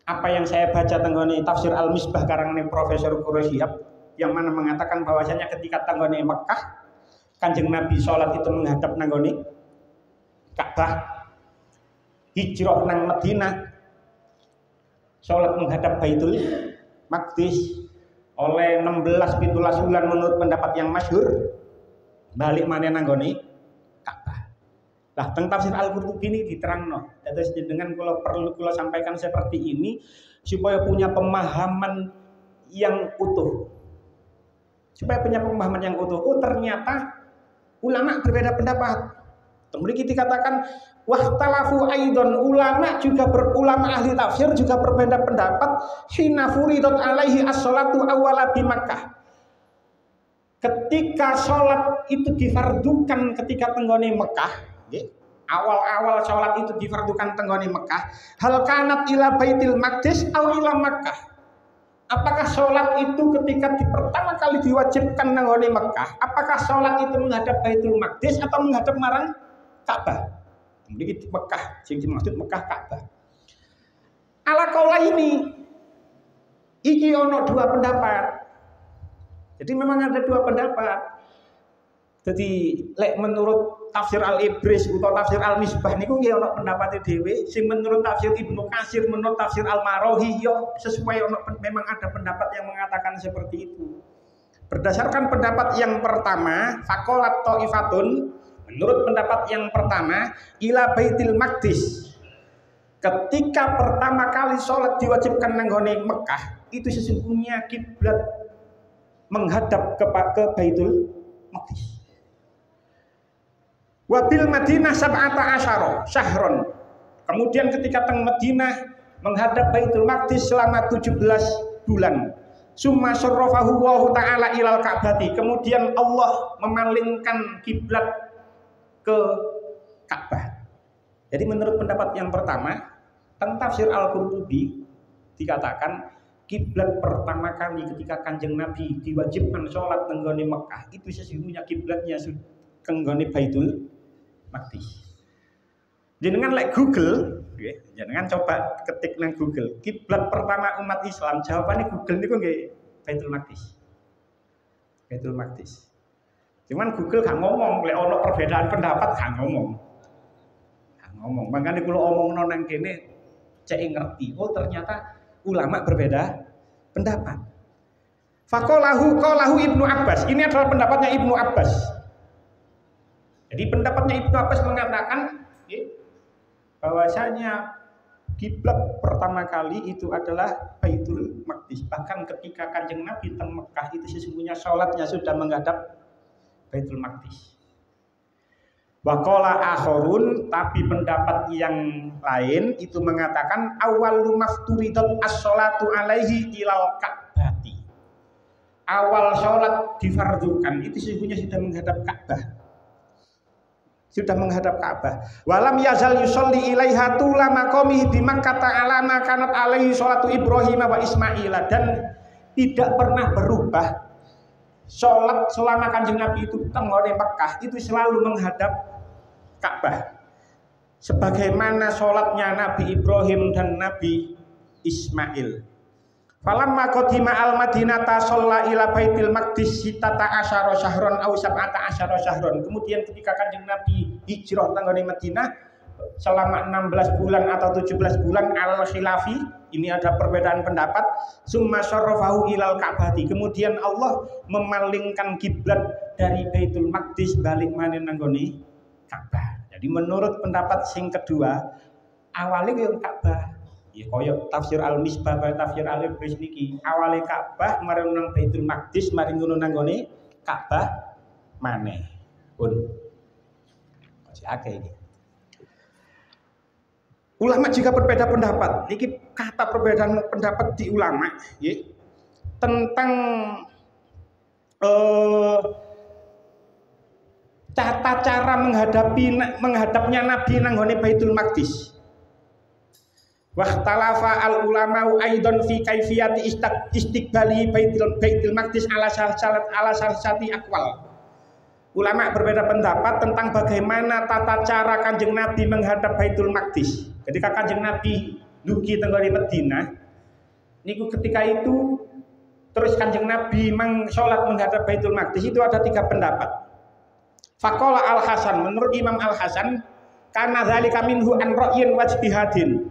apa yang saya baca tenggone tafsir Al-Misbah karangane Profesor Quraisyhab yang mana mengatakan bahwasanya ketika tenggone Mekah Kanjeng Nabi sholat itu menghadap nanggone Ka'bah, hijrah nang Madinah sholat menghadap Baitul Maqdis oleh 16-17 bulan menurut pendapat yang masyhur balik maneh nanggone Ka'bah. Lah teng tafsir Al-Qurtubi ini diterangno. Dados dengan perlu kula sampaikan seperti ini supaya punya pemahaman yang utuh. Supaya punya pemahaman yang utuh. Oh ternyata ulama berbeda pendapat. Kemudian kita katakan wahtalafu aidon, ulama ahli tafsir juga berbeda pendapat hina furidat alaihi as-shalatu awwala bi Makkah. Ketika sholat itu difardukan ketika tenggone Mekah, awal-awal sholat itu difardukan tenggone Mekah, hal kanat ila Baitil Maqdis aw ila Makkah. Apakah sholat itu ketika pertama kali diwajibkan tenggone Mekah, apakah sholat itu menghadap Baitul Maqdis atau menghadap marang Ka'bah? Kemudian Mekah, sing dimaksud Mekah Ka'bah. Ala kaula ini iki ono 2 pendapat. Jadi memang ada 2 pendapat. Jadi lek menurut tafsir Al-Ibris atau tafsir Al-Misbah niku nggih ana pendapate dhewe, sing menurut tafsir Ibnu Katsir, menurut tafsir Al-Marawi yo sesuai memang ada pendapat yang mengatakan seperti itu. Berdasarkan pendapat yang pertama, faqalat thaifatun, menurut pendapat yang pertama ila Baitil Maqdis. Ketika pertama kali sholat diwajibkan nanggone Mekah, itu sesungguhnya kiblat menghadap ke Baitul Maqdis. Wabil Madinah sab'ata asyara syahron. Kemudian ketika teng Madinah menghadap Baitul Maqdis selama 17 bulan. Summa sarrafahu wa ta'ala ilal Ka'bati. Kemudian Allah memalingkan kiblat ke Ka'bah. Jadi menurut pendapat yang pertama, teng tafsir Al-Qurtubi dikatakan kiblat pertama kali ketika Kanjeng Nabi diwajibkan sholat tenggone Mekah itu sesungguhnya kiblatnya tenggone Baitul Maqdis. Jenengan like Google, jenengan coba ketik nang Google, kiblat pertama umat Islam, jawabannya Google niku nggih Baitul Maqdis. Baitul Maqdis. Cuman Google gak ngomong, lek ono perbedaan pendapat gak ngomong. Gak ngomong. Makanya kula omongno nang kene cek ngerti, oh ternyata ulama berbeda pendapat. Qalahu Ibnu Abbas. Ini adalah pendapatnya Ibnu Abbas. Jadi pendapatnya Ibnu Abbas mengatakan bahwasanya kiblat pertama kali itu adalah Baitul Maqdis. Bahkan ketika Kanjeng Nabi teng Mekah itu sesungguhnya sholatnya sudah menghadap Baitul Maqdis. Waqala akhirun, tapi pendapat yang lain itu mengatakan awwalu mafturidat as-sholatu alaihi ilal Ka'bati. Awal sholat difardukan itu sesungguhnya sudah menghadap Ka'bah. Sudah menghadap Ka'bah. Walam yazal yusolli ilaiha tula maqamihi bi Makkah ta'ala ma kanat alaihi sholatu Ibrahim wa Ismail, dan tidak pernah berubah sholat selama Kanjeng Nabi itu tenggone Mekah itu selalu menghadap Ka'bah. Sebagaimana sholatnya Nabi Ibrahim dan Nabi Ismail. Falamma qadima al-Madinata shalla ila Baitil Maqdis sitata asyara syahron aw sab'ata asyara syahron. Kemudian ketika Kanjeng Nabi hijrah tanggone Madinah selama 16 bulan atau 17 bulan al-khilafi, ini ada perbedaan pendapat. Summa syarrafahu ilal Ka'bati. Kemudian Allah memalingkan kiblat dari Baitul Maqdis balik maneh nanggone Ka'bah. Jadi menurut pendapat sing kedua, awalnya yang Ka'bah. Ya koyok tafsir Al-Misbah kaya tafsir Al-Ibris niki awale Ka'bah mari nang Baitul Maqdis mari ngono nanggone Ka'bah maneh pun masih akeh iki. Ulama juga berbeda pendapat. Niki kata perbedaan pendapat di ulama ya, tentang tata cara menghadapnya Nabi nanggone Baitul Maqdis. Wahtalafa al ulama aidan fi kaifiyati istiqbali Baitul Maqdis ala salsati aqwal. Ulama berbeda pendapat tentang bagaimana tata cara Kanjeng Nabi menghadap Baitul Maqdis. Ketika Kanjeng Nabi dugi tenggone Madinah niku ketika itu terus Kanjeng Nabi sholat menghadap Baitul Maqdis itu ada 3 pendapat. Faqala Al-Hasan, menurut Imam Al-Hasan, kana dzalika minhu an ra'yin wajtihadin.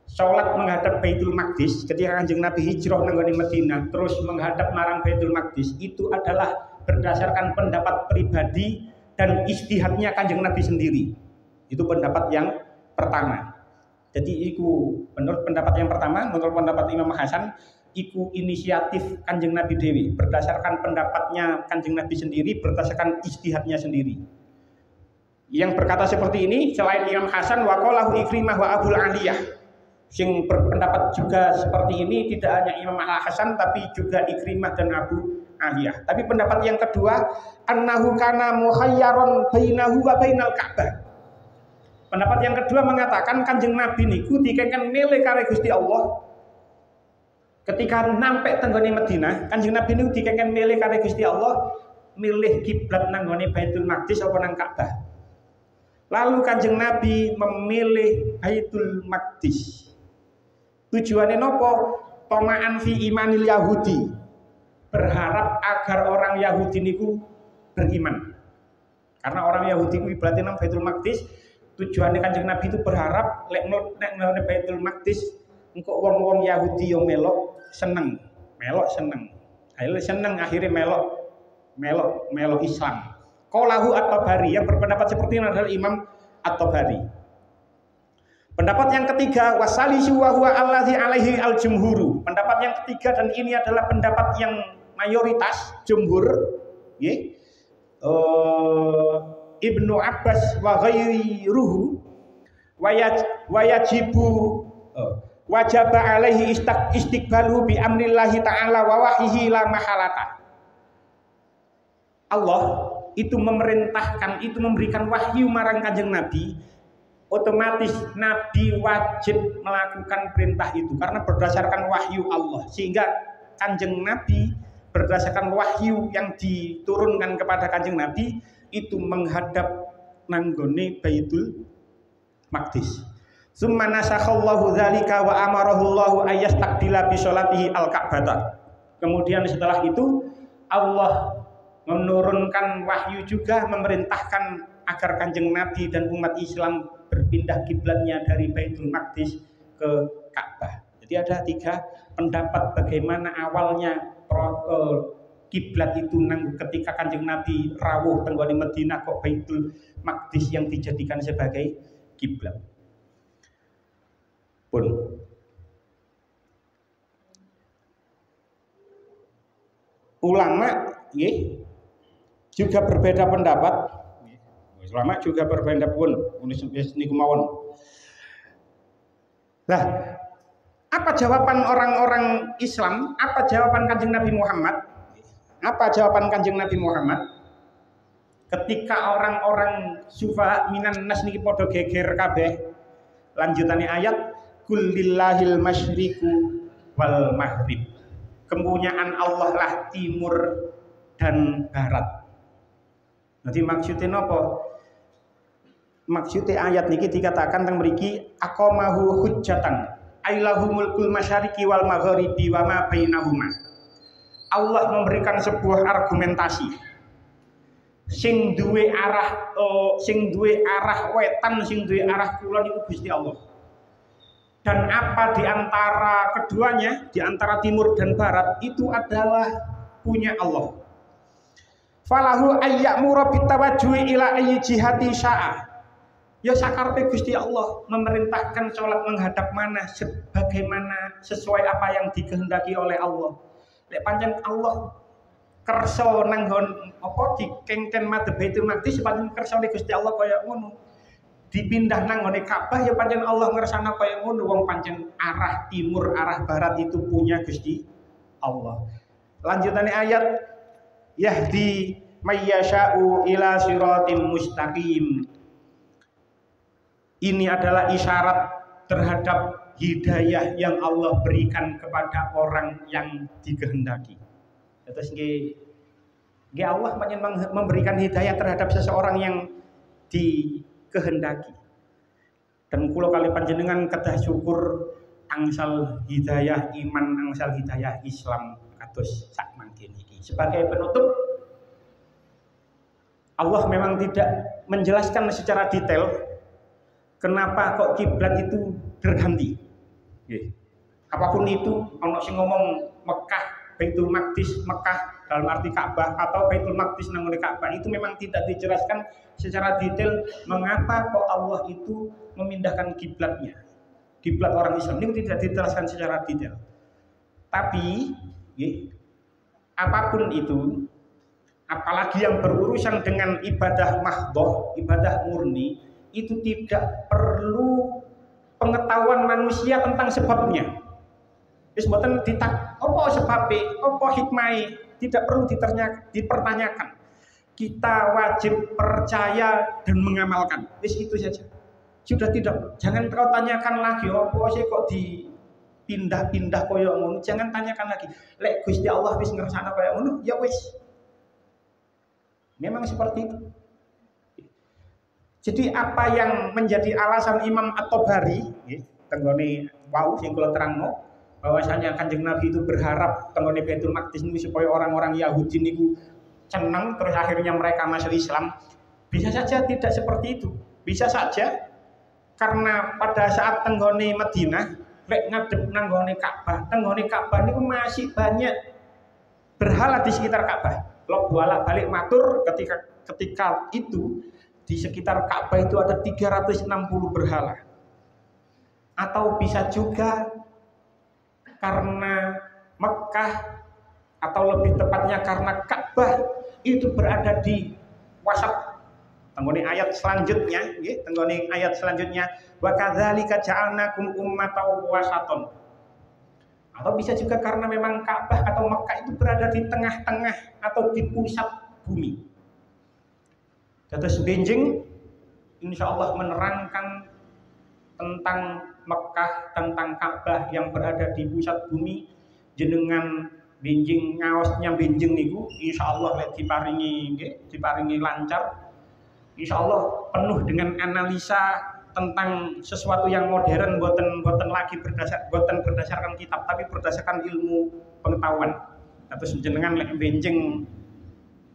Sholat menghadap Baitul Maqdis ketika Kanjeng Nabi hijrah nanggone Madinah terus menghadap marang Baitul Maqdis itu adalah berdasarkan pendapat pribadi dan ijtihadnya Kanjeng Nabi sendiri. Itu pendapat yang pertama. Jadi itu menurut pendapat yang pertama, menurut pendapat Imam Hasan, itu inisiatif Kanjeng Nabi dewi berdasarkan pendapatnya Kanjeng Nabi sendiri, berdasarkan ijtihadnya sendiri. Yang berkata seperti ini selain Imam Hasan wa qalahu Ikrimah wa Abul Aliyah. Yang berpendapat juga seperti ini tidak hanya Imam Al-Hasan tapi juga Ikrimah dan Abu Aliyah. Tapi pendapat yang kedua, annahu kana mukhayyaron bainahu wa bainal Ka'bah. Pendapat yang kedua mengatakan Kanjeng Nabi niku dikengken milih karo Gusti Allah. Ketika nampek tenggone Madinah, Kanjeng Nabi niku dikengken milih karo Gusti Allah, milih kiblat nanggone Baitul Maqdis apa nang Ka'bah. Lalu Kanjeng Nabi memilih Baitul Maqdis. Tujuannya nopo? Toma'an fi imanil Yahudi. Berharap agar orang Yahudi niku beriman. Karena orang Yahudi ku ibaratnya nang Baitul Maqdis, tujuannya Kanjeng Nabi itu berharap lek nang Baitul Maqdis engko wong-wong Yahudi yo melok seneng. Akhirnya seneng akhirnya melok Islam. Qalahu At-Tabari, yang berpendapat seperti ini adalah Imam At-Tabari. Pendapat yang ketiga, wasalisu wa huwa allazi alaihi al-jumhuru. Pendapat yang ketiga dan ini adalah pendapat yang mayoritas jumhur nggih Ibnu Abbas wa ghairuhu wajibu wajaba alaihi istiqbalu bi amrillahi ta'ala wa wahyihi la mahalata. Allah itu memerintahkan, itu memberikan wahyu marang Kanjeng Nabi, otomatis Nabi wajib melakukan perintah itu karena berdasarkan wahyu Allah, sehingga Kanjeng Nabi berdasarkan wahyu yang diturunkan kepada Kanjeng Nabi itu menghadap nanggone Baitul Maqdis. Summa nasakhallahu dzalika wa amarahullahu ayyastaqbila bi sholatihi al-Ka'bah. Kemudian setelah itu Allah menurunkan wahyu juga memerintahkan agar Kanjeng Nabi dan umat Islam berpindah kiblatnya dari Baitul Maqdis ke Ka'bah. Jadi ada 3 pendapat bagaimana awalnya kiblat itu ketika Kanjeng Nabi rawuh tenggone Madinah kok Baitul Maqdis yang dijadikan sebagai kiblat. Pun ulama juga berbeda pendapat. Ulama juga berbeda pun niku mawon. Lah, apa jawaban orang-orang Islam? Apa jawaban Kanjeng Nabi Muhammad? Apa jawaban Kanjeng Nabi Muhammad? Ketika orang-orang sufaha minan nas niki padha geger kabeh. Lanjutannya ayat kullillahil masyriqu wal maghrib. Kepunyaan Allah lah timur dan barat. Nanti maksudnya napa? Maksudnya ayat niki dikatakan teng mriki aqamahu hujjatan ailahu mulkul masyariqi wal magharibi wa ma bainahuma. Allah memberikan sebuah argumentasi sing duwe arah wetan, sing duwe arah kulon itu Gusti Allah. Dan apa di antara keduanya, di antara timur dan barat itu adalah punya Allah. Falahu ayyamura bitawajjuhi ila ayyi jihati syaa. Ya sakarpe Gusti Allah memerintahkan sholat menghadap mana sebagaimana sesuai apa yang dikehendaki oleh Allah. Lek pancen Allah kersa nanggon apa dikengken madhep Baitul Maqdis pancen kersane Gusti Allah kaya ngono. Dipindah nang ngene Ka'bah ya pancen Allah ngersana kaya ngono, wong pancen arah timur arah barat itu punya Gusti Allah. Lanjutannya ayat yahdi mayyasha'u ila siratim mustaqim. Ini adalah isyarat terhadap hidayah yang Allah berikan kepada orang yang dikehendaki. Terus nggih Allah pancen memberikan hidayah terhadap seseorang yang dikehendaki. Dan kula kali panjenengan kedah syukur angsal hidayah iman, angsal hidayah Islam kados sak mangken iki. Sebagai penutup, Allah memang tidak menjelaskan secara detail kenapa kok kiblat itu berganti. Apapun itu, ono sing ngomong Mekah, Baitul Maqdis, Mekah dalam arti Ka'bah atau Baitul Maqdis nang ngene Ka'bah, itu memang tidak dijelaskan secara detail mengapa kok Allah itu memindahkan kiblatnya. Kiblat orang Islam itu tidak dijelaskan secara detail. Tapi apapun itu, apalagi yang berurusan dengan ibadah mahdhah, ibadah murni, itu tidak perlu pengetahuan manusia tentang sebabnya. Wis mboten ditak apa sebabe, apa hikmahe, tidak perlu dipertanyakan. Kita wajib percaya dan mengamalkan. Wis itu saja. Sudah tidak, jangan kau tanyakan lagi apa sih kok dipindah-pindah koyo ngono. Jangan tanyakan lagi. Lek Gusti Allah wis ngersana koyo ngono, ya wis. Memang seperti itu. Jadi apa yang menjadi alasan Imam At-Tabari tenggone wau sing kula terangno bahwasanya Kanjeng Nabi itu berharap tenggone Baitul Maqdis niku supaya orang-orang Yahudi niku senang terus akhirnya mereka masuk Islam. Bisa saja tidak seperti itu. Bisa saja karena pada saat tenggone Madinah lek ngadep nang gone Ka'bah, tenggone Ka'bah niku masih banyak berhala di sekitar Ka'bah. Lok bolak-balik matur ketika itu di sekitar Ka'bah itu ada 360 berhala. Atau bisa juga karena Mekah atau lebih tepatnya karena Ka'bah itu berada di wasat. Tenggone ayat selanjutnya, nggih, tenggone ayat selanjutnya, wa kadzalika ja'alnakum ummatan wasaton. Atau bisa juga karena memang Ka'bah atau Mekah itu berada di tengah-tengah atau di pusat bumi. Dados benjing insyaallah menerangkan tentang Mekah, tentang Ka'bah yang berada di pusat bumi. Jenengan benjing ngaosnya benjing niku insyaallah lek diparingi nggih, diparingi lancar. Insyaallah penuh dengan analisa tentang sesuatu yang modern, boten lagi berdasarkan kitab, tapi berdasarkan ilmu pengetahuan. Terus jenengan lek benjing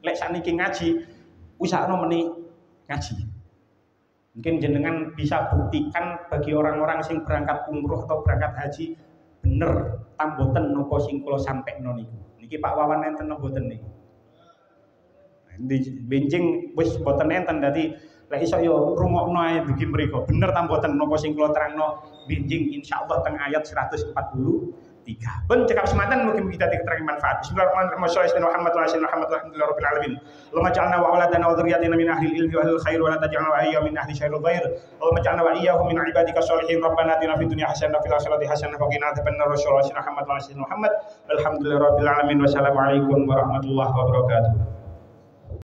lek sakniki ngaji, usahano meni ngaji. Mungkin jenengan bisa buktikan bagi orang-orang sing berangkat umroh atau berangkat haji bener tamboten nopo sing kula sampekno niku. Niki Pak Wawan enten nopo boten niki? Benjing wis boten enten, dadi lek iso yo rungokno ae dugi mriku. Bener ta mboten napa sing kula terangno benjing insyaallah teng ayat 143. Ben cekap semanten mugi-mugi dadi keterangan manfaat. Bismillahirrahmanirrahim. Muhammad wa sallallahu alhamdulillahirabbil alamin. Allahumma ja'alna wa auladana wa dzurriyyatina min ahli ilmi wa ahli khair wa la taj'alna wa iyyahu min ahli syarril ghair. Allahumma ja'alna wa iyyahum min ibadika sholihin. Rabbana atina fid dunya hasanah wa fil akhirati hasanah wa qina adzabannar. Rasulullah Muhammad wa sallallahu alhamdulillahirabbil alamin. Wassalamu alaikum warahmatullahi wabarakatuh.